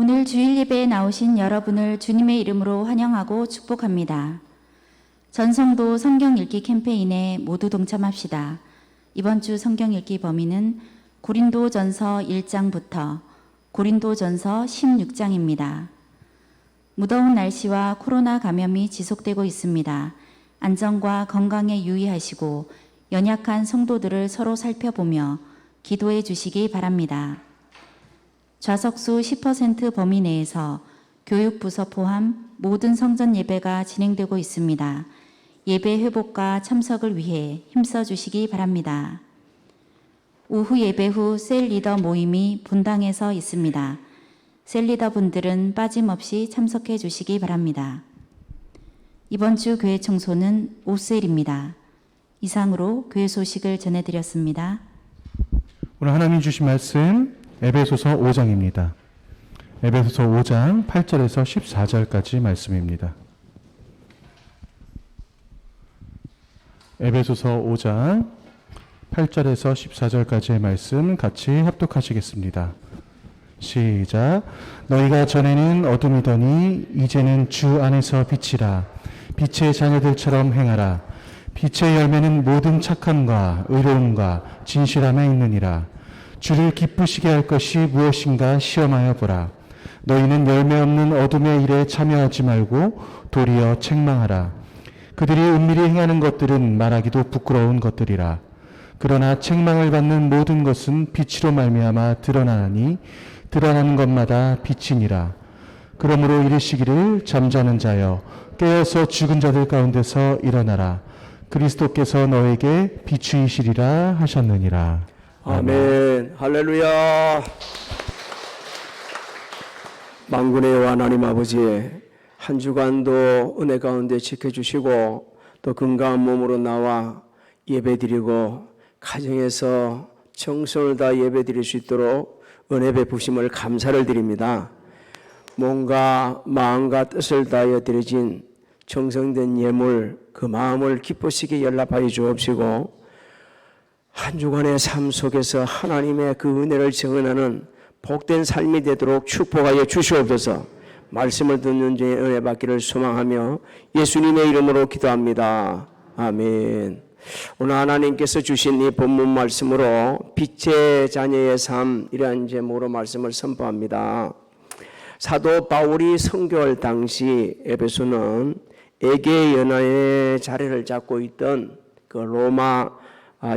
오늘 주일 예배에 나오신 여러분을 주님의 이름으로 환영하고 축복합니다. 전성도 성경 읽기 캠페인에 모두 동참합시다. 이번 주 성경 읽기 범위는 고린도전서 1장부터 고린도전서 16장입니다. 무더운 날씨와 코로나 감염이 지속되고 있습니다. 안전과 건강에 유의하시고 연약한 성도들을 서로 살펴보며 기도해 주시기 바랍니다. 좌석수 10% 범위 내에서 교육부서 포함 모든 성전 예배가 진행되고 있습니다. 예배 회복과 참석을 위해 힘써 주시기 바랍니다. 오후 예배 후 셀 리더 모임이 분당에서 있습니다. 셀 리더 분들은 빠짐없이 참석해 주시기 바랍니다. 이번 주 교회 청소는 오셀입니다. 이상으로 교회 소식을 전해드렸습니다. 오늘 하나님 주신 말씀 에베소서 5장입니다. 에베소서 5장 8절에서 14절까지 말씀입니다. 에베소서 5장 8절에서 14절까지의 말씀 같이 합독하시겠습니다. 시작. 너희가 전에는 어둠이더니 이제는 주 안에서 빛이라. 빛의 자녀들처럼 행하라. 빛의 열매는 모든 착함과 의로움과 진실함에 있느니라. 주를 기쁘시게 할 것이 무엇인가 시험하여 보라. 너희는 열매 없는 어둠의 일에 참여하지 말고 도리어 책망하라. 그들이 은밀히 행하는 것들은 말하기도 부끄러운 것들이라. 그러나 책망을 받는 모든 것은 빛으로 말미암아 드러나니 드러나는 것마다 빛이니라. 그러므로 이르시기를 잠자는 자여 깨어서 죽은 자들 가운데서 일어나라. 그리스도께서 너에게 비추이시리라 하셨느니라. 아멘. 할렐루야. 만군의 여호와 하나님 아버지, 한 주간도 은혜 가운데 지켜주시고 또 건강한 몸으로 나와 예배드리고 가정에서 정성을 다 예배드릴 수 있도록 은혜 베푸심을 감사를 드립니다. 몸과 마음과 뜻을 다하여 드려진 정성된 예물, 그 마음을 기쁘시게 연락하여 주옵시고 한 주간의 삶 속에서 하나님의 그 은혜를 증언하는 복된 삶이 되도록 축복하여 주시옵소서. 말씀을 듣는 중에 은혜 받기를 소망하며 예수님의 이름으로 기도합니다. 아멘. 오늘 하나님께서 주신 이 본문 말씀으로 빛의 자녀의 삶, 이러한 제목으로 말씀을 선포합니다. 사도 바울이 선교할 당시 에베소는 에게 연안의 자리를 잡고 있던 그 로마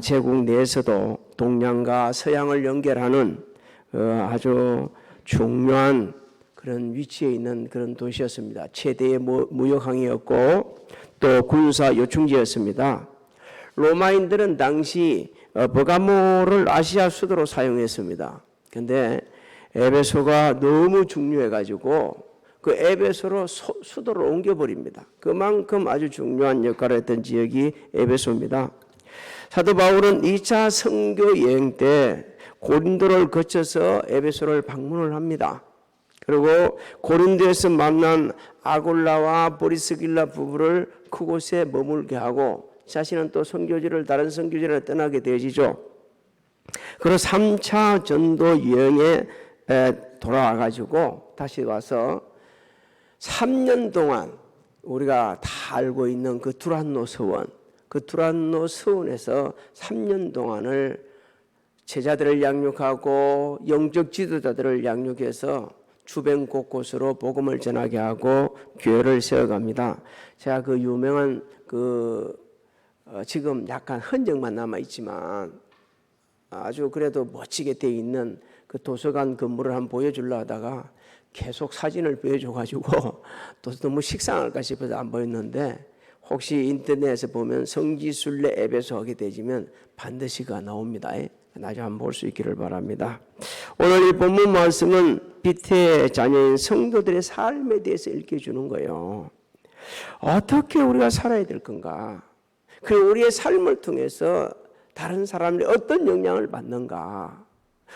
제국 내에서도 동양과 서양을 연결하는 아주 중요한 그런 위치에 있는 그런 도시였습니다. 최대의 무역항이었고 또 군사 요충지였습니다. 로마인들은 당시 버가모를 아시아 수도로 사용했습니다. 그런데 에베소가 너무 중요해가지고 그 에베소로 수도를 옮겨버립니다. 그만큼 아주 중요한 역할을 했던 지역이 에베소입니다. 사도 바울은 2차 선교 여행 때 고린도를 거쳐서 에베소를 방문을 합니다. 그리고 고린도에서 만난 아골라와 보리스길라 부부를 그곳에 머물게 하고 자신은 또 선교지를 다른 선교지를 떠나게 되어지죠. 그리고 3차 전도 여행에 돌아와가지고 다시 와서 3년 동안 우리가 다 알고 있는 그 두란노 서원, 그 두란노 서원에서 3년 동안을 제자들을 양육하고 영적 지도자들을 양육해서 주변 곳곳으로 복음을 전하게 하고 교회를 세워갑니다. 제가 그 유명한 지금 약간 흔적만 남아 있지만 아주 그래도 멋지게 되어 있는 그 도서관 건물을 한번 보여주려 하다가 계속 사진을 보여줘가지고 또 너무 식상할까 싶어서 안 보였는데, 혹시 인터넷에 보면 성지순례 에베소 하게 되지면 반드시 그가 나옵니다. 나중에 한번 볼 수 있기를 바랍니다. 오늘 이 본문 말씀은 빛의 자녀인 성도들의 삶에 대해서 읽혀주는 거예요. 어떻게 우리가 살아야 될 건가? 그리고 우리의 삶을 통해서 다른 사람들이 어떤 영향을 받는가?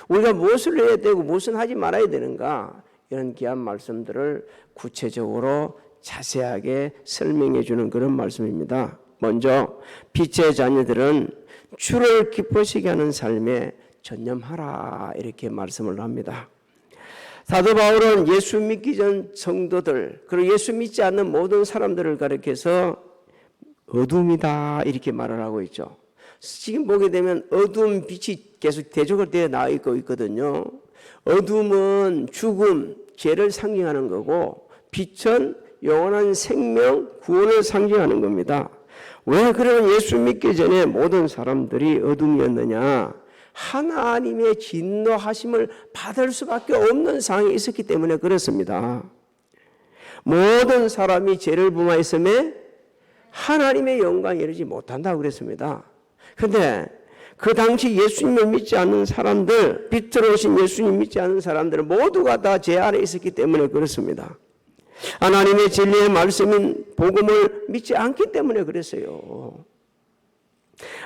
우리가 무엇을 해야 되고 무엇은 하지 말아야 되는가? 이런 귀한 말씀들을 구체적으로 자세하게 설명해 주는 그런 말씀입니다. 먼저 빛의 자녀들은 주를 기쁘시게 하는 삶에 전념하라, 이렇게 말씀을 합니다. 사도 바울은 예수 믿기 전 성도들 그리고 예수 믿지 않는 모든 사람들을 가리켜서 어둠이다 이렇게 말을 하고 있죠. 지금 보게 되면 어둠 빛이 계속 대적을 되어 나와 있고 있거든요. 어둠은 죽음, 죄를 상징하는 거고 빛은 영원한 생명, 구원을 상징하는 겁니다. 왜 그러면 예수 믿기 전에 모든 사람들이 어둠이었느냐? 하나님의 진노하심을 받을 수밖에 없는 상황이 있었기 때문에 그렇습니다. 모든 사람이 죄를 범하였음에 하나님의 영광에 이르지 못한다고 그랬습니다. 그런데 그 당시 예수님을 믿지 않는 사람들, 빛으로 오신 예수님 믿지 않는 사람들 모두가 다 죄 아래 있었기 때문에 그렇습니다. 하나님의 진리의 말씀인 복음을 믿지 않기 때문에 그랬어요.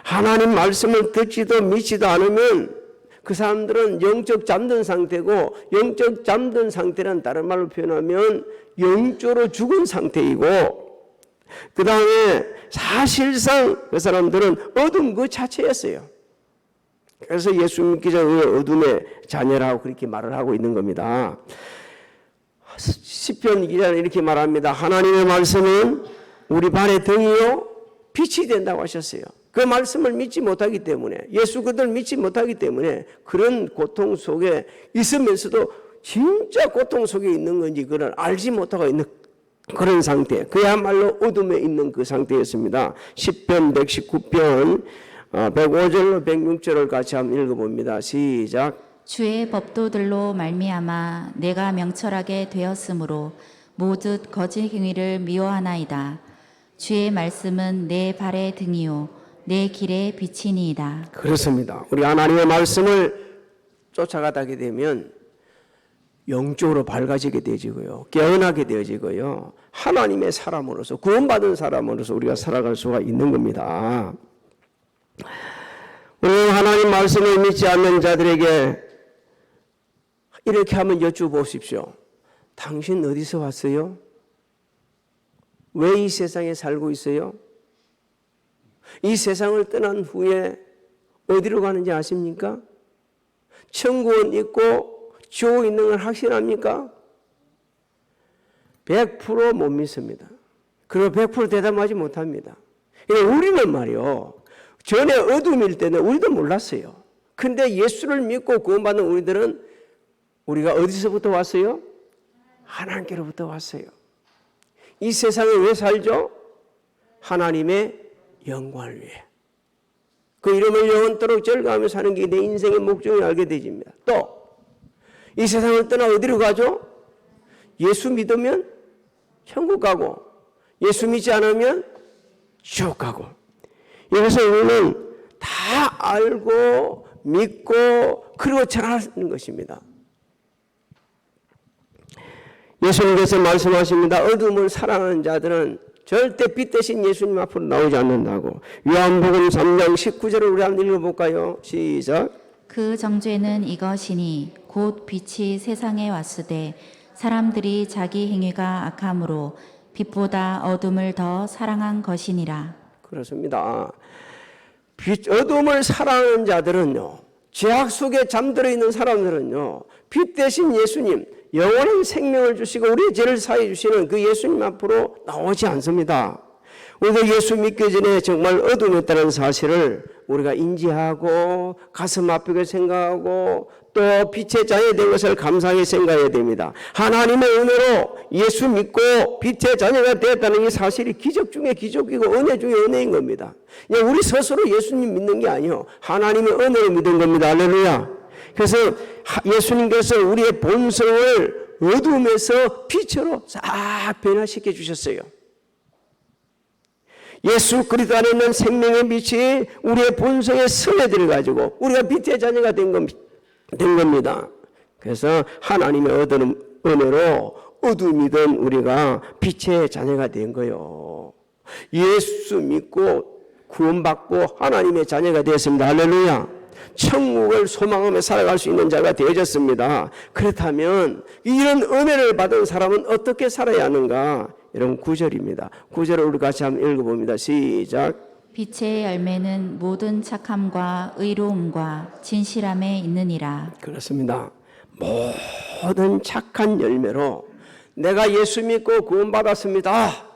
하나님 말씀을 듣지도 믿지도 않으면 그 사람들은 영적 잠든 상태고, 영적 잠든 상태는 다른 말로 표현하면 영적으로 죽은 상태이고, 그 다음에 사실상 그 사람들은 어둠 그 자체였어요. 그래서 예수 믿기 전에 어둠의 자녀라고 그렇게 말을 하고 있는 겁니다. 시편 기자는 이렇게 말합니다. 하나님의 말씀은 우리 발의 등이요 빛이 된다고 하셨어요. 그 말씀을 믿지 못하기 때문에, 예수 그들 믿지 못하기 때문에 그런 고통 속에 있으면서도 진짜 고통 속에 있는 건지 그걸 알지 못하고 있는 그런 상태, 그야말로 어둠에 있는 그 상태였습니다. 시편 119편 105절로 106절을 같이 한번 읽어봅니다. 시작. 주의 법도들로 말미암아 내가 명철하게 되었으므로 모든 거짓 행위를 미워하나이다. 주의 말씀은 내 발의 등이요 내 길의 빛이니이다. 그렇습니다. 우리 하나님의 말씀을 쫓아가게 되면 영적으로 밝아지게 되어지고요, 깨어나게 되어지고요, 하나님의 사람으로서, 구원받은 사람으로서 우리가 살아갈 수가 있는 겁니다. 오늘 하나님 말씀을 믿지 않는 자들에게 이렇게 한번 여쭈보십시오. 당신 어디서 왔어요? 왜 이 세상에 살고 있어요? 이 세상을 떠난 후에 어디로 가는지 아십니까? 천국은 있고 지옥 있는 걸 확신합니까? 100% 못 믿습니다. 그리고 100% 대답하지 못합니다. 우리는 말이요, 전에 어둠일 때는 우리도 몰랐어요. 근데 예수를 믿고 구원받는 우리들은 우리가 어디서부터 왔어요? 하나님께로부터 왔어요. 이 세상에 왜 살죠? 하나님의 영광을 위해. 그 이름을 영원토록 절거하며 사는 게 내 인생의 목적을 알게 되집니다. 또 이 세상을 떠나 어디로 가죠? 예수 믿으면 천국 가고, 예수 믿지 않으면 지옥 가고. 이것을 우리는 다 알고 믿고 그리고 전하는 것입니다. 예수님께서 말씀하십니다. 어둠을 사랑하는 자들은 절대 빛 대신 예수님 앞으로 나오지 않는다고. 요한복음 3장 19절을 우리 한번 읽어볼까요? 시작. 그 정죄는 이것이니 곧 빛이 세상에 왔으되 사람들이 자기 행위가 악함으로 빛보다 어둠을 더 사랑한 것이니라. 그렇습니다. 어둠을 사랑하는 자들은요, 죄악 속에 잠들어 있는 사람들은요, 빛 대신 예수님, 영원한 생명을 주시고 우리의 죄를 사해 주시는 그 예수님 앞으로 나오지 않습니다. 우리가 예수 믿기 전에 정말 어둠이었다는 사실을 우리가 인지하고 가슴 아프게 생각하고 또 빛의 자녀 된 것을 감사하게 생각해야 됩니다. 하나님의 은혜로 예수 믿고 빛의 자녀가 되었다는 이 사실이 기적 중에 기적이고 은혜 중에 은혜인 겁니다. 우리 스스로 예수님 믿는 게 아니요, 하나님의 은혜를 믿은 겁니다. 할렐루야. 그래서 예수님께서 우리의 본성을 어둠에서 빛으로 싹 변화시켜 주셨어요. 예수 그리스도 안에 있는 생명의 빛이 우리의 본성에 스며들어 가지고 우리가 빛의 자녀가 된 겁니다. 그래서 하나님의 은혜로 어둠이든 우리가 빛의 자녀가 된 거예요. 예수 믿고 구원받고 하나님의 자녀가 되었습니다. 할렐루야. 천국을 소망하며 살아갈 수 있는 자가 되어졌습니다. 그렇다면 이런 은혜를 받은 사람은 어떻게 살아야 하는가? 여러분 9절입니다. 9절을 우리 같이 한번 읽어봅니다. 시작. 빛의 열매는 모든 착함과 의로움과 진실함에 있느니라. 그렇습니다. 모든 착한 열매로 내가 예수 믿고 구원받았습니다.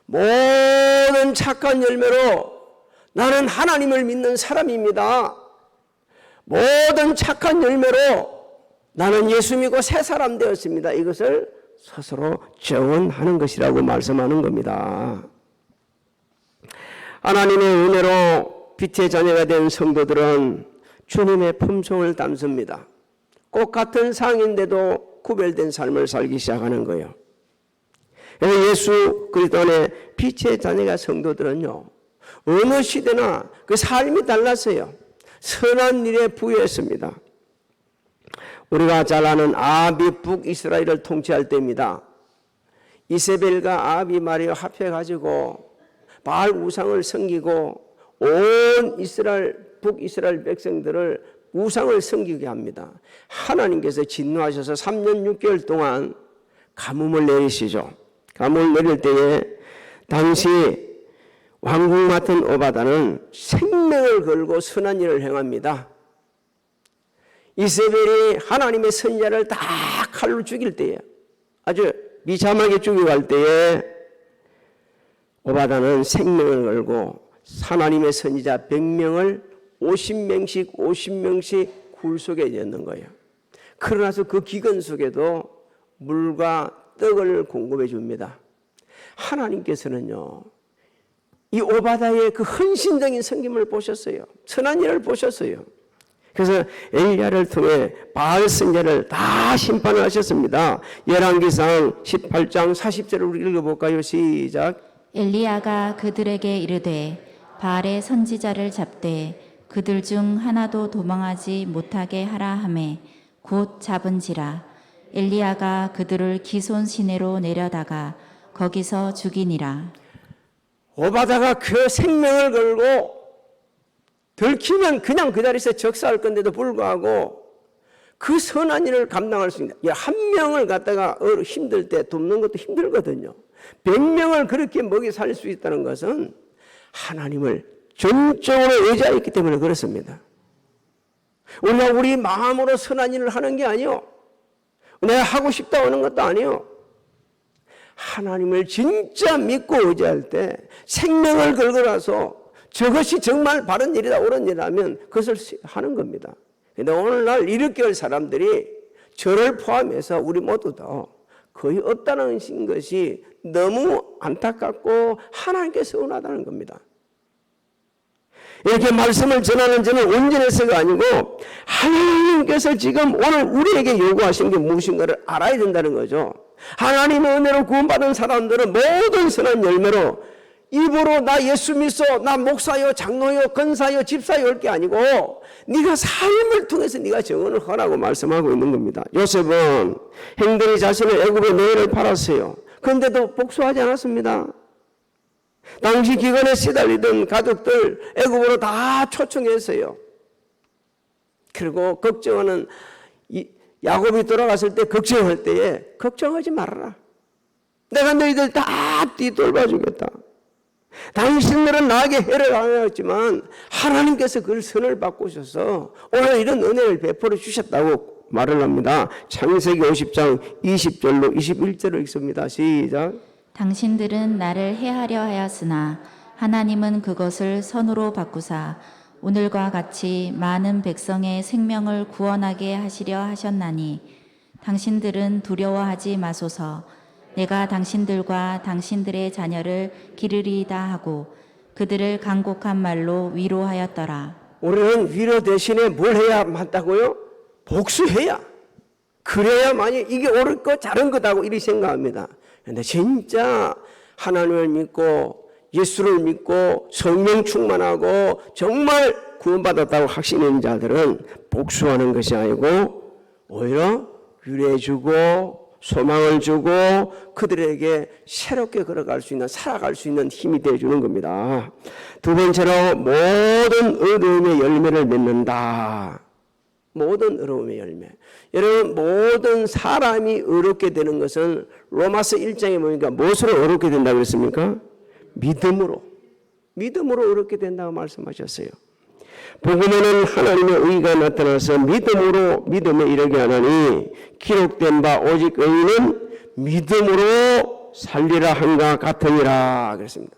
모든 착한 열매로 나는 하나님을 믿는 사람입니다. 모든 착한 열매로 나는 예수 믿고 새 사람 되었습니다. 이것을 스스로 증언하는 것이라고 말씀하는 겁니다. 하나님의 은혜로 빛의 자녀가 된 성도들은 주님의 품성을 담습니다. 꼭 같은 상인데도 구별된 삶을 살기 시작하는 거예요. 그래서 예수 그리스도 안에 빛의 자녀가 성도들은요, 어느 시대나 그 삶이 달랐어요. 선한 일에 부유했습니다. 우리가 잘 아는 아합이 북이스라엘을 통치할 때입니다. 이세벨과 아합이 말이요 합해가지고 바알 우상을 섬기고 온 북이스라엘 백성들을 우상을 섬기게 합니다. 하나님께서 진노하셔서 3년 6개월 동안 가뭄을 내리시죠. 가뭄을 내릴 때에 당시 왕국 맡은 오바다는 생명을 걸고 선한 일을 행합니다. 이세벨이 하나님의 선지자를 다 칼로 죽일 때에, 아주 비참하게 죽여갈 때에 오바다는 생명을 걸고 하나님의 선지자 100명을 50명씩 굴 속에 넣는 거예요. 그러나서 그 기근 속에도 물과 떡을 공급해 줍니다. 하나님께서는요, 이 오바다의 그 헌신적인 섬김을 보셨어요. 선한 일을 보셨어요. 그래서 엘리야를 통해 바알 선지자를 다 심판을 하셨습니다. 열왕기상 18장 40절을 우리 읽어볼까요? 시작. 엘리야가 그들에게 이르되 바알의 선지자를 잡되 그들 중 하나도 도망하지 못하게 하라 하매 곧 잡은지라. 엘리야가 그들을 기손 시내로 내려다가 거기서 죽이니라. 오바다가 그 생명을 걸고 들키면 그냥 그 자리에서 적사할 건데도 불구하고 그 선한 일을 감당할 수 있는, 한 명을 갖다가 힘들 때 돕는 것도 힘들거든요. 100명을 그렇게 먹이 살릴 수 있다는 것은 하나님을 전적으로 의지했기 때문에 그렇습니다. 우리가 우리 마음으로 선한 일을 하는 게 아니요, 내가 하고 싶다 하는 것도 아니요, 하나님을 진짜 믿고 의지할 때 생명을 걸고라서 저것이 정말 바른 일이다 옳은 일이라면 그것을 하는 겁니다. 그런데 오늘날 이렇게 할 사람들이 저를 포함해서 우리 모두 다 거의 없다는 것이 너무 안타깝고 하나님께 서운하다는 겁니다. 이렇게 말씀을 전하는 저는 온전해서가 아니고 하나님께서 지금 오늘 우리에게 요구하신 게 무엇인가를 알아야 된다는 거죠. 하나님의 은혜로 구원받은 사람들은 모든 선한 열매로 입으로 나 예수 믿어, 나 목사요, 장로요, 권사요, 집사요 할 게 아니고 네가 삶을 통해서 네가 증언을 하라고 말씀하고 있는 겁니다. 요셉은 형들이 자신을 애굽에 노예를 팔았어요. 그런데도 복수하지 않았습니다. 당시 기근에 시달리던 가족들 애굽으로 다 초청했어요. 그리고 걱정하는 야곱이 돌아갔을 때 걱정할 때에 걱정하지 말아라. 내가 너희들 다 뒤돌봐주겠다. 당신들은 나에게 해를 안 하였지만 하나님께서 그 선을 바꾸셔서 오늘 이런 은혜를 베풀어 주셨다고 말을 합니다. 창세기 50장 20절로 21절을 읽습니다. 시작. 당신들은 나를 해하려 하였으나 하나님은 그것을 선으로 바꾸사 오늘과 같이 많은 백성의 생명을 구원하게 하시려 하셨나니 당신들은 두려워하지 마소서. 내가 당신들과 당신들의 자녀를 기르리이다 하고 그들을 간곡한 말로 위로하였더라. 우리는 위로 대신에 뭘 해야 맞다고요? 복수해야. 그래야만이 이게 옳은 거 잘한 거다고 이렇게 생각합니다. 그런데 진짜 하나님을 믿고 예수를 믿고 성령 충만하고 정말 구원받았다고 확신하는 자들은 복수하는 것이 아니고 오히려 위로해주고 소망을 주고 그들에게 새롭게 걸어갈 수 있는, 살아갈 수 있는 힘이 되어주는 겁니다. 두 번째로 모든 어려움의 열매를 맺는다. 모든 어려움의 열매. 여러분, 모든 사람이 어렵게 되는 것은 로마서 1장에 보니까 무엇으로 어렵게 된다고 그랬습니까? 믿음으로. 믿음으로 어렵게 된다고 말씀하셨어요. 복음에는 하나님의 의가 나타나서 믿음에 이르게 하나니 기록된 바 오직 의인은 믿음으로 살리라 한가 같으니라 그랬습니다.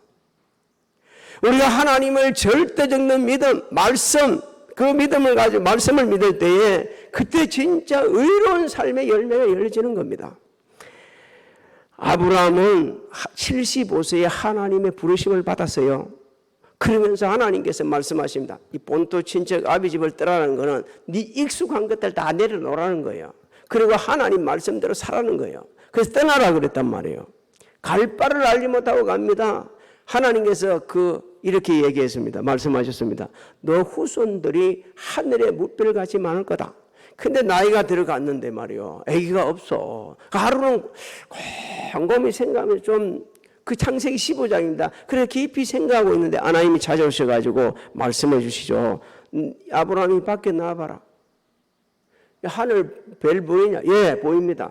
우리가 하나님을 절대적인 믿음, 말씀, 그 믿음을 가지고 말씀을 믿을 때에 그때 진짜 의로운 삶의 열매가 열려지는 겁니다. 아브라함은 75세에 하나님의 부르심을 받았어요. 그러면서 하나님께서 말씀하십니다. 이 본토 친척 아비 집을 떠나는 거는 네 익숙한 것들 다 내려놓으라는 거예요. 그리고 하나님 말씀대로 살라는 거예요. 그래서 떠나라 그랬단 말이에요. 갈 바를 알지 못하고 갑니다. 하나님께서 이렇게 얘기했습니다. 말씀하셨습니다. 너 후손들이 하늘의 무별 같이 많을 거다. 근데 나이가 들어갔는데 말이요. 아기가 없어. 하루는 곰곰이 생각하면 좀 그 창세기 15장입니다. 그래서 깊이 생각하고 있는데 하나님이 찾아오셔가지고 말씀해 주시죠. 아브라함이 밖에 나와봐라. 하늘 별 보이냐? 예, 보입니다.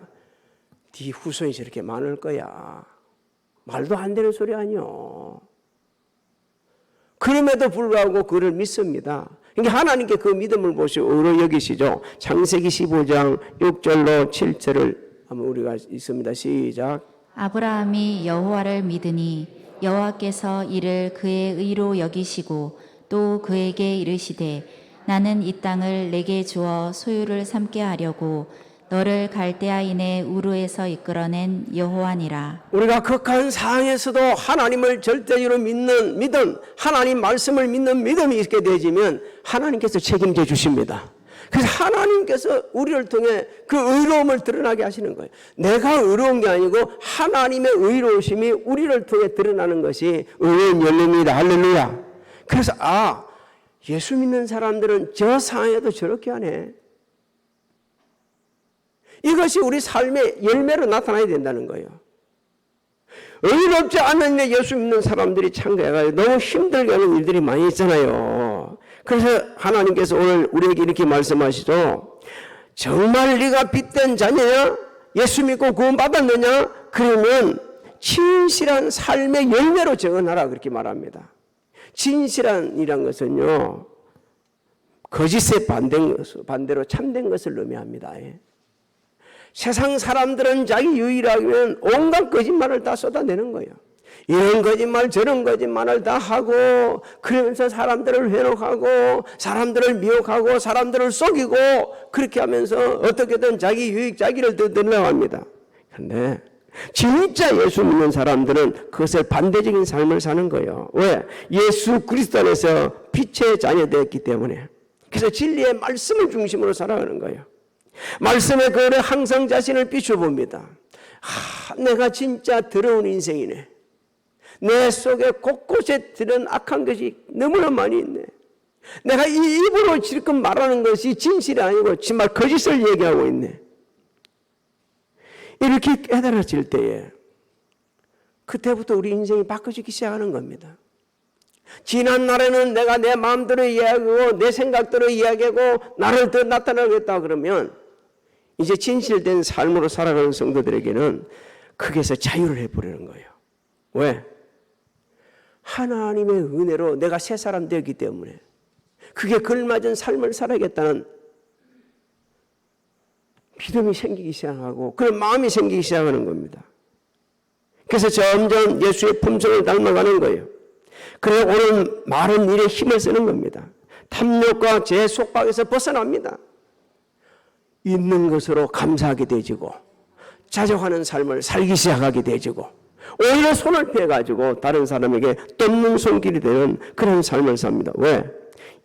네 후손이 저렇게 많을 거야. 말도 안 되는 소리 아니요. 그럼에도 불구하고 그를 믿습니다. 그러니까 하나님께 그 믿음을 보시고 의로 여기시죠. 창세기 15장 6절로 7절을 한번 우리가 있습니다. 시작. 아브라함이 여호와를 믿으니 여호와께서 이를 그의 의로 여기시고 또 그에게 이르시되 나는 이 땅을 내게 주어 소유를 삼게 하려고 너를 갈대아인의 우르에서 이끌어낸 여호와니라. 우리가 극한 상황에서도 하나님을 절대적으로 믿는 믿음, 하나님 말씀을 믿는 믿음이 있게 되지면 하나님께서 책임져 주십니다. 그래서 하나님께서 우리를 통해 그 의로움을 드러나게 하시는 거예요. 내가 의로운 게 아니고 하나님의 의로우심이 우리를 통해 드러나는 것이 의로운 열매입니다. 할렐루야. 그래서 예수 믿는 사람들은 저 상황에도 저렇게 하네. 이것이 우리 삶의 열매로 나타나야 된다는 거예요. 의롭지 않은 일 예수 믿는 사람들이 참가해가지고 너무 힘들게 하는 일들이 많이 있잖아요. 그래서 하나님께서 오늘 우리에게 이렇게 말씀하시죠. 정말 네가 빛된 자냐? 예수 믿고 구원 받았느냐? 그러면 진실한 삶의 열매로 정언하라 그렇게 말합니다. 진실한이란 것은요, 거짓의 반대로 참된 것을 의미합니다. 세상 사람들은 자기 유일하면 온갖 거짓말을 다 쏟아내는 거예요. 이런 거짓말 저런 거짓말을 다 하고 그러면서 사람들을 회복하고 사람들을 미혹하고 사람들을 속이고 그렇게 하면서 어떻게든 자기 유익 자기를 더 늘려고 합니다. 그런데 진짜 예수 믿는 사람들은 그것을 반대적인 삶을 사는 거예요. 왜? 예수 그리스도 안에서 빛의 자녀되었기 때문에. 그래서 진리의 말씀을 중심으로 살아가는 거예요. 말씀의 거울에 항상 자신을 비춰봅니다. 내가 진짜 더러운 인생이네. 내 속에 곳곳에 들은 악한 것이 너무나 많이 있네. 내가 이 입으로 지금 말하는 것이 진실이 아니고 정말 거짓을 얘기하고 있네. 이렇게 깨달아질 때에 그때부터 우리 인생이 바꿔지기 시작하는 겁니다. 지난 날에는 내가 내 마음대로 이야기하고 내 생각대로 이야기하고 나를 더 나타나겠다 그러면 이제 진실된 삶으로 살아가는 성도들에게는 거기에서 자유를 해버리는 거예요. 왜? 하나님의 은혜로 내가 새 사람 되었기 때문에 그게 걸맞은 삶을 살아야겠다는 믿음이 생기기 시작하고 그런 마음이 생기기 시작하는 겁니다. 그래서 점점 예수의 품성을 닮아가는 거예요. 그래서 오늘 많은 일에 힘을 쓰는 겁니다. 탐욕과 제 속박에서 벗어납니다. 있는 것으로 감사하게 되지고 자족하는 삶을 살기 시작하게 되지고 오히려 손을 펴가지고 다른 사람에게 떴는 손길이 되는 그런 삶을 삽니다. 왜?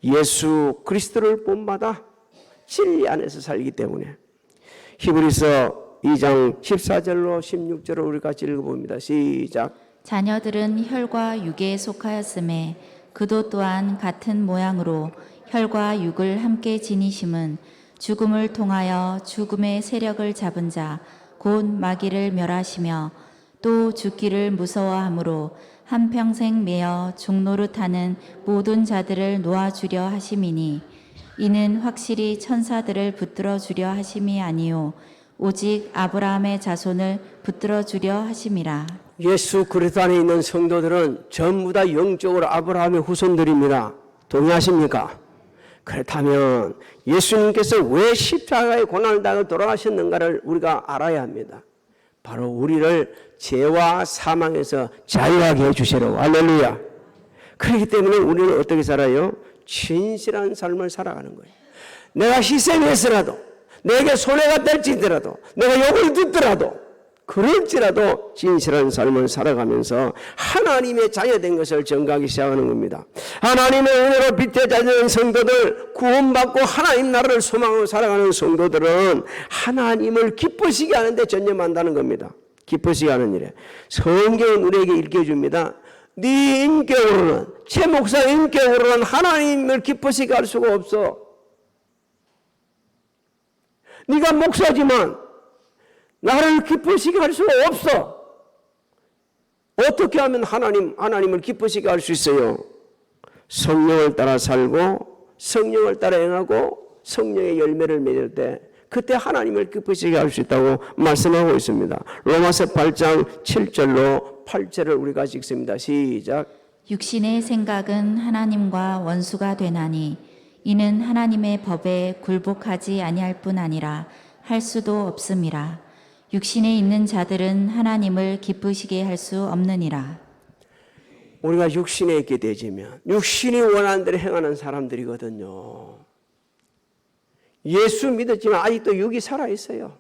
예수 그리스도를 본받아 진리 안에서 살기 때문에. 히브리서 2장 14절로 16절을 우리 같이 읽어봅니다. 시작. 자녀들은 혈과 육에 속하였음에 그도 또한 같은 모양으로 혈과 육을 함께 지니심은 죽음을 통하여 죽음의 세력을 잡은 자 곧 마귀를 멸하시며 또 죽기를 무서워함으로 한평생 매어 종노릇하는 모든 자들을 놓아주려 하심이니 이는 확실히 천사들을 붙들어 주려 하심이 아니요 오직 아브라함의 자손을 붙들어 주려 하심이라. 예수 그리스도 안에 있는 성도들은 전부 다 영적으로 아브라함의 후손들입니다. 동의하십니까? 그렇다면 예수님께서 왜 십자가의 고난을 당하고 돌아가셨는가를 우리가 알아야 합니다. 바로 우리를 죄와 사망에서 자유하게 해주시려고. 할렐루야. 그렇기 때문에 우리는 어떻게 살아요? 진실한 삶을 살아가는 거예요. 내가 희생했으라도, 내게 손해가 될지라도, 내가 욕을 듣더라도, 그럴지라도 진실한 삶을 살아가면서 하나님의 자녀된 것을 증거하기 시작하는 겁니다. 하나님의 은혜로 빛의 자녀된 성도들, 구원받고 하나님 나라를 소망하고 살아가는 성도들은 하나님을 기쁘시게 하는 데 전념한다는 겁니다. 기쁘시게 하는 일에. 성경은 우리에게 읽혀줍니다. 네 인격으로는, 최 목사 인격으로는 하나님을 기쁘시게 할 수가 없어. 네가 목사지만 나를 기쁘시게 할 수가 없어. 어떻게 하면 하나님을 기쁘시게 할 수 있어요? 성령을 따라 살고 성령을 따라 행하고 성령의 열매를 맺을 때 그때 하나님을 기쁘시게 할 수 있다고 말씀하고 있습니다. 로마서 8장 7절로 8절을 우리가 읽습니다. 시작. 육신의 생각은 하나님과 원수가 되나니 이는 하나님의 법에 굴복하지 아니할 뿐 아니라 할 수도 없음이라. 육신에 있는 자들은 하나님을 기쁘시게 할 수 없느니라. 우리가 육신에 있게 되지면 육신이 원하는 대로 행하는 사람들이거든요. 예수 믿었지만 아직도 육이 살아있어요.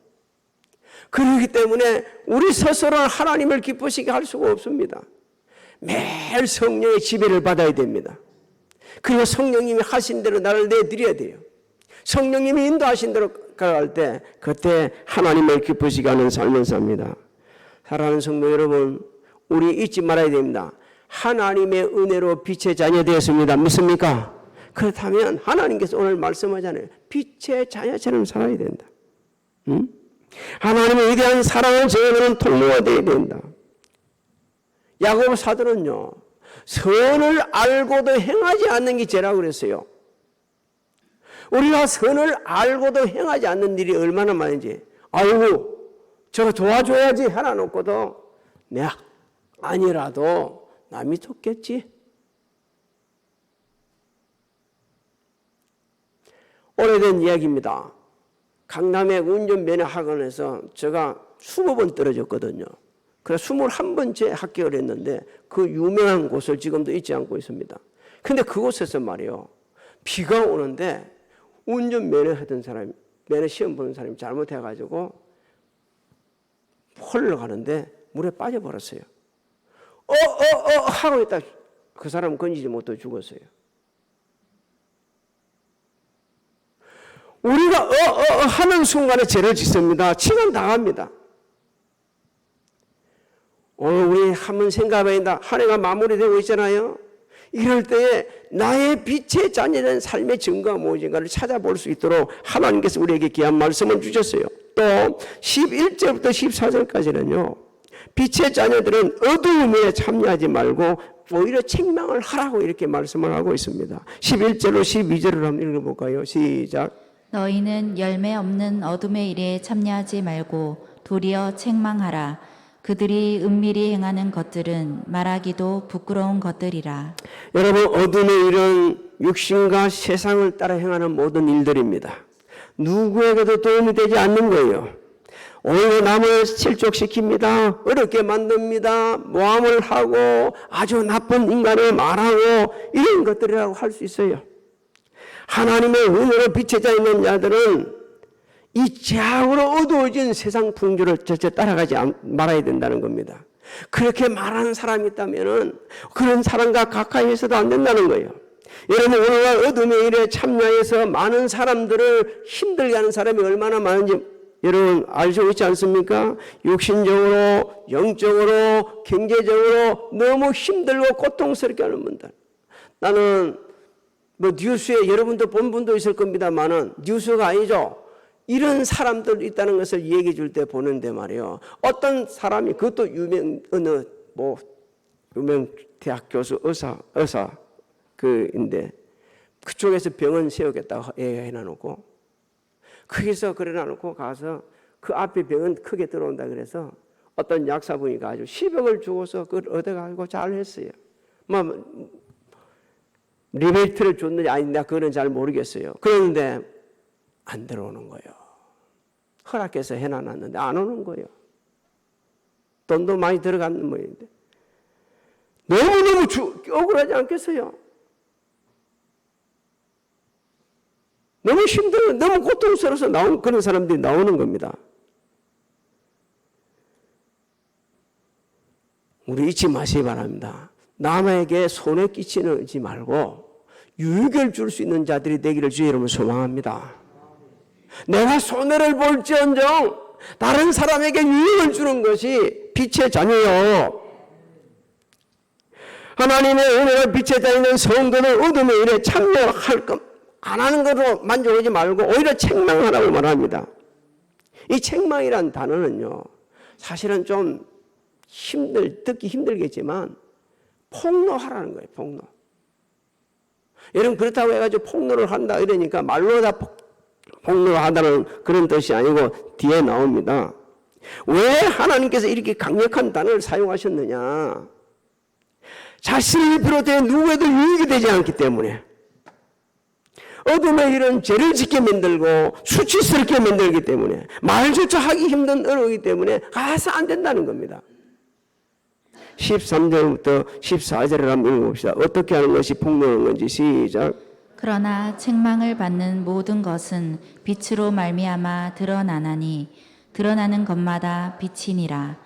그렇기 때문에 우리 스스로는 하나님을 기쁘시게 할 수가 없습니다. 매일 성령의 지배를 받아야 됩니다. 그리고 성령님이 하신 대로 나를 내드려야 돼요. 성령님이 인도하신 대로 가갈 때 그때 하나님을 기쁘시게 하는 삶을 삽니다. 사랑하는 성도 여러분, 우리 잊지 말아야 됩니다. 하나님의 은혜로 빛의 자녀 되었습니다. 믿습니까? 그렇다면 하나님께서 오늘 말씀하잖아요. 빛의 자녀처럼 살아야 된다. 응? 하나님의 위대한 사랑을 저희는 통로가 되어야 된다. 야고보 사도는요, 선을 알고도 행하지 않는 게 죄라고 그랬어요. 우리가 선을 알고도 행하지 않는 일이 얼마나 많은지. 아이고, 저거 도와줘야지 하나 놓고도 내가 아니라도 남이 돕겠지. 오래된 이야기입니다. 강남의 운전면허 학원에서 제가 20번 떨어졌거든요. 그래서 21번째 합격을 했는데 그 유명한 곳을 지금도 잊지 않고 있습니다. 근데 그곳에서 말이요, 비가 오는데 운전면허 하던 사람이, 면허 시험 보는 사람이 잘못해가지고 흘러가는데 물에 빠져버렸어요. 하고 있다 그 사람 건지지 못해 죽었어요. 우리가 하는 순간에 죄를 짓습니다. 치면 당합니다. 오늘 우리 한번 생각해봐야 한 해가 마무리되고 있잖아요. 이럴 때에 나의 빛의 자녀된 삶의 증거가 무엇인가를 찾아볼 수 있도록 하나님께서 우리에게 귀한 말씀을 주셨어요. 또 11절부터 14절까지는요. 빛의 자녀들은 어두움에 참여하지 말고 오히려 책망을 하라고 이렇게 말씀을 하고 있습니다. 11절로 12절을 한번 읽어볼까요? 시작. 너희는 열매 없는 어둠의 일에 참여하지 말고 도리어 책망하라. 그들이 은밀히 행하는 것들은 말하기도 부끄러운 것들이라. 여러분, 어둠의 일은 육신과 세상을 따라 행하는 모든 일들입니다. 누구에게도 도움이 되지 않는 거예요. 오히려 남을 실족시킵니다. 어렵게 만듭니다. 모함을 하고 아주 나쁜 인간을 말하고 이런 것들이라고 할 수 있어요. 하나님의 은혜로 빛에 자 있는 자들은 이 죄악으로 어두워진 세상 풍조를 절대 따라가지 말아야 된다는 겁니다. 그렇게 말하는 사람이 있다면 그런 사람과 가까이 해서도 안 된다는 거예요. 여러분, 오늘날 어둠의 일에 참여해서 많은 사람들을 힘들게 하는 사람이 얼마나 많은지 여러분 알고 있지 않습니까? 육신적으로, 영적으로, 경제적으로 너무 힘들고 고통스럽게 하는 분들. 나는 뉴스에 여러분도 본 분도 있을 겁니다만은 뉴스가 아니죠. 이런 사람들 있다는 것을 얘기해 줄 때 보는데 말이에요. 어떤 사람이 그것도 유명 대학 교수 의사 그인데 그쪽에서 병원 세우겠다고 해놔놓고 거기서 그래놔놓고 가서 그 앞에 병원 크게 들어온다 그래서 어떤 약사분이 가지고 10억을 주고서 그걸 얻어가지고 잘 했어요. 리베이트를 줬는지 아닌가 그거는 잘 모르겠어요. 그런데 안 들어오는 거예요. 허락해서 해놔놨는데 안 오는 거예요. 돈도 많이 들어간 모양인데 너무너무 억울하지 않겠어요? 너무 힘들어, 너무 고통스러워서 나온 그런 사람들이 나오는 겁니다. 우리 잊지 마시기 바랍니다. 남에게 손해 끼치지 말고 유익을 줄 수 있는 자들이 되기를 주의 이름으로 소망합니다. 내가 손해를 볼지언정 다른 사람에게 유익을 주는 것이 빛의 자녀요. 하나님의 은혜를 빛의 자녀는 성도들 어둠의 일에 참여할 것 안 하는 것으로 만족하지 말고 오히려 책망하라고 말합니다. 이 책망이란 단어는요, 사실은 좀 듣기 힘들겠지만 폭로하라는 거예요. 폭로. 여러분 그렇다고 해가지고 폭로를 한다 이러니까 말로 다 폭로를 한다는 그런 뜻이 아니고 뒤에 나옵니다. 왜 하나님께서 이렇게 강력한 단어를 사용하셨느냐? 자신을 비롯해 누구에도 유익이 되지 않기 때문에 어둠의 일은 죄를 짓게 만들고 수치스럽게 만들기 때문에 말조차 하기 힘든 언어이기 때문에 가서 안 된다는 겁니다. 13절부터 14절을 한번 읽어봅시다. 어떻게 하는 것이 폭로하는 건지 시작. 그러나 책망을 받는 모든 것은 빛으로 말미암아 드러나나니 드러나는 것마다 빛이니라.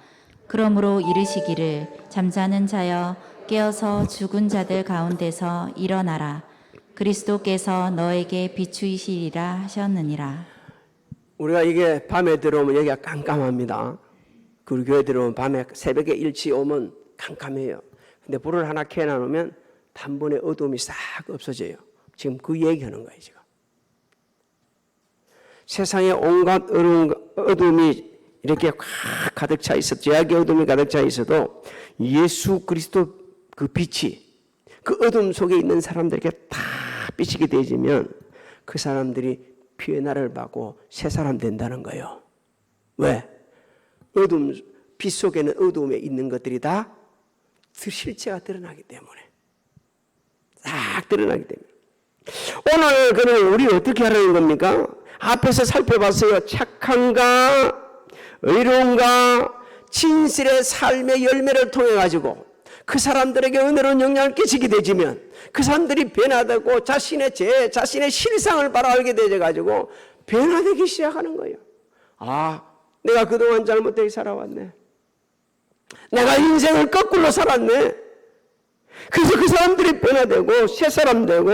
그러므로 이르시기를 잠자는 자여 깨어서 죽은 자들 가운데서 일어나라. 그리스도께서 너에게 비추이시리라 하셨느니라. 우리가 이게 밤에 들어오면 여기가 깜깜합니다. 그리고 교회 들어오면 밤에 새벽에 일찍 오면 깜깜해요. 근데 불을 하나 켜놓으면 단번에 어둠이 싹 없어져요. 지금 그 얘기하는 거예요. 지금 세상에 온갖 어둠이 이렇게 가득 차 있어, 죄악의 어둠이 가득 차 있어도 예수 그리스도 그 빛이 그 어둠 속에 있는 사람들에게 다 비치게 되어지면 그 사람들이 피의 날을 받고 새 사람 된다는 거예요. 왜? 빛 속에는 어둠에 있는 것들이 다 실체가 드러나기 때문에. 싹 드러나기 때문에. 오늘 그럼 우리 어떻게 하라는 겁니까? 앞에서 살펴봤어요. 착한가, 의로운가, 진실의 삶의 열매를 통해 가지고 그 사람들에게 은혜로운 영향을 끼치게 되지면 그 사람들이 변화되고 자신의 죄, 자신의 실상을 바로 알게 되어가지고 변화되기 시작하는 거예요. 아, 내가 그동안 잘못되게 살아왔네. 내가 인생을 거꾸로 살았네. 그래서 그 사람들이 변화되고 새 사람 되고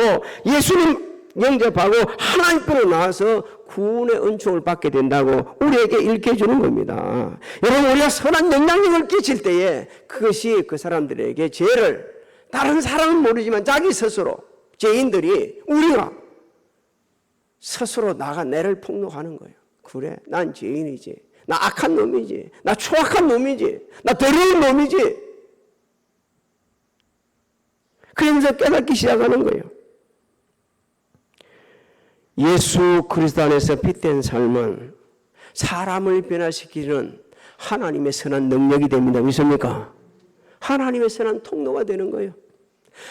예수님 영접하고 하나님께로 나와서 구원의 은총을 받게 된다고 우리에게 일깨주는 겁니다. 여러분, 우리가 선한 영향력을 끼칠 때에 그것이 그 사람들에게 죄를, 다른 사람은 모르지만 자기 스스로, 죄인들이, 우리가 스스로 나가 내를 폭로하는 거예요. 그래, 난 죄인이지, 나 악한 놈이지, 나 추악한 놈이지, 나 더러운 놈이지. 그러면서 깨닫기 시작하는 거예요. 예수 그리스도 안에서 빛된 삶은 사람을 변화시키는 하나님의 선한 능력이 됩니다. 믿습니까? 하나님의 선한 통로가 되는 거예요.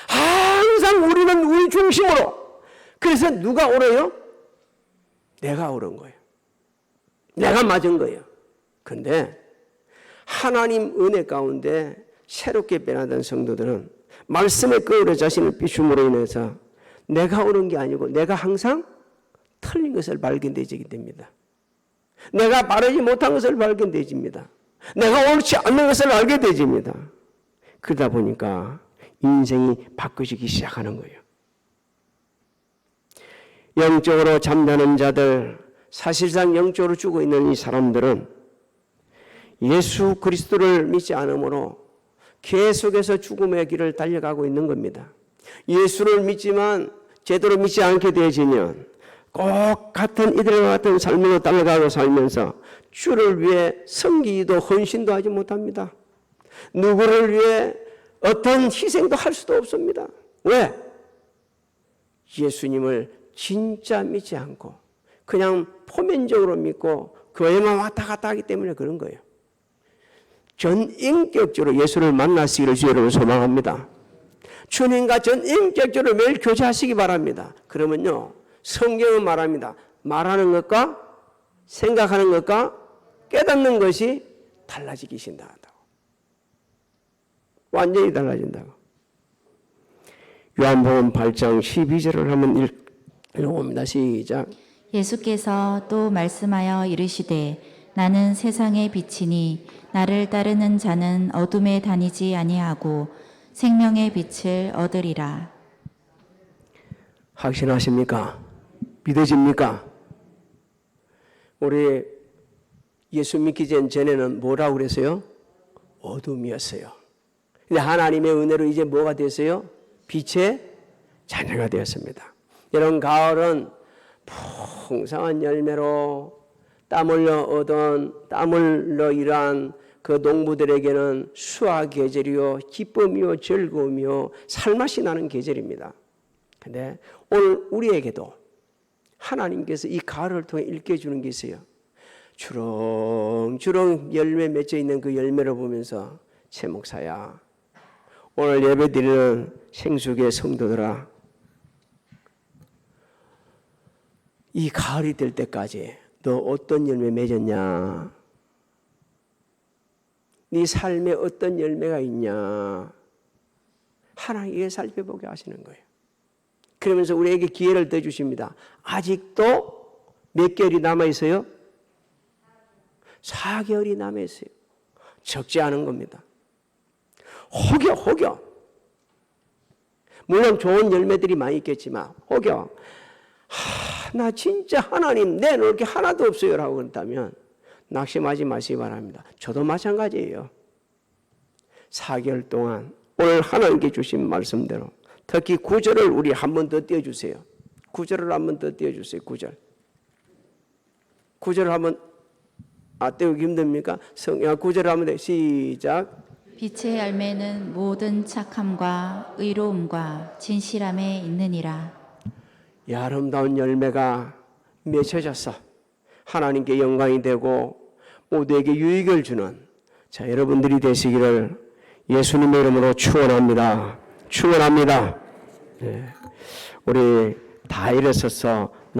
항상 우리는 우리 중심으로. 그래서 누가 옳아요? 내가 옳은 거예요. 내가 맞은 거예요. 근데 하나님 은혜 가운데 새롭게 변화된 성도들은 말씀에 끄으려 자신을 비춤으로 인해서 내가 옳은 게 아니고 내가 항상 틀린 것을 발견되게 됩니다. 내가 바르지 못한 것을 발견되집니다. 내가 옳지 않는 것을 알게 되집니다. 그러다 보니까 인생이 바뀌어지기 시작하는 거예요. 영적으로 잠자는 자들, 사실상 영적으로 죽어 있는 이 사람들은 예수 그리스도를 믿지 않으므로 계속해서 죽음의 길을 달려가고 있는 겁니다. 예수를 믿지만 제대로 믿지 않게 되어지면 꼭 같은 이들과 같은 삶으로 달려가고 살면서 주를 위해 섬기기도 헌신도 하지 못합니다. 누구를 위해 어떤 희생도 할 수도 없습니다. 왜? 예수님을 진짜 믿지 않고 그냥 표면적으로 믿고 교회만 왔다 갔다 하기 때문에 그런 거예요. 전 인격적으로 예수를 만나시기를 주의 이름으로 소망합니다. 주님과 전인격적으로 매일 교제하시기 바랍니다. 그러면요, 성경은 말합니다. 말하는 것과 생각하는 것과 깨닫는 것이 달라지기 시작한다고. 완전히 달라진다고. 요한복음 8장 12절을 한번 읽어봅니다. 시작. 예수께서 또 말씀하여 이르시되 나는 세상의 빛이니 나를 따르는 자는 어둠에 다니지 아니하고 생명의 빛을 얻으리라. 확신하십니까? 믿어집니까? 우리 예수 믿기 전에는 뭐라고 그랬어요? 어둠이었어요. 근데 하나님의 은혜로 이제 뭐가 됐어요? 빛의 자녀가 되었습니다. 여러분, 가을은 풍성한 열매로 땀 흘러 일한 그 농부들에게는 수확 계절이요, 기쁨이요, 즐거움이요, 살맛이 나는 계절입니다. 근데 오늘 우리에게도 하나님께서 이 가을을 통해 일깨주는 게 있어요. 주렁주렁 열매 맺혀 있는 그 열매를 보면서 제 목사야, 오늘 예배드리는 생수교회 성도들아, 이 가을이 될 때까지 너 어떤 열매 맺었냐? 네 삶에 어떤 열매가 있냐? 하나님께 살펴보게 하시는 거예요. 그러면서 우리에게 기회를 더 주십니다. 아직도 몇 개월이 남아있어요? 4개월이 남아있어요. 적지 않은 겁니다. 혹여. 물론 좋은 열매들이 많이 있겠지만 혹여 나 진짜 하나님 내놓을 게 하나도 없어요 라고 그런다면 낙심하지 마시기 바랍니다. 저도 마찬가지예요. 4개월 동안 오늘 하나님께 주신 말씀대로 특히 9절을 우리 한 번 더 띄워주세요. 9절을 한 번 더 띄워주세요. 9절을 한번 띄우기 힘듭니까? 9절을 한번 더 시작. 빛의 열매는 모든 착함과 의로움과 진실함에 있느니라. 이 아름다운 열매가 맺혀져서 하나님께 영광이 되고 모두에게 유익을 주는 자 여러분들이 되시기를 예수님의 이름으로 축원합니다. 축원합니다. 네. 우리 다 일어서서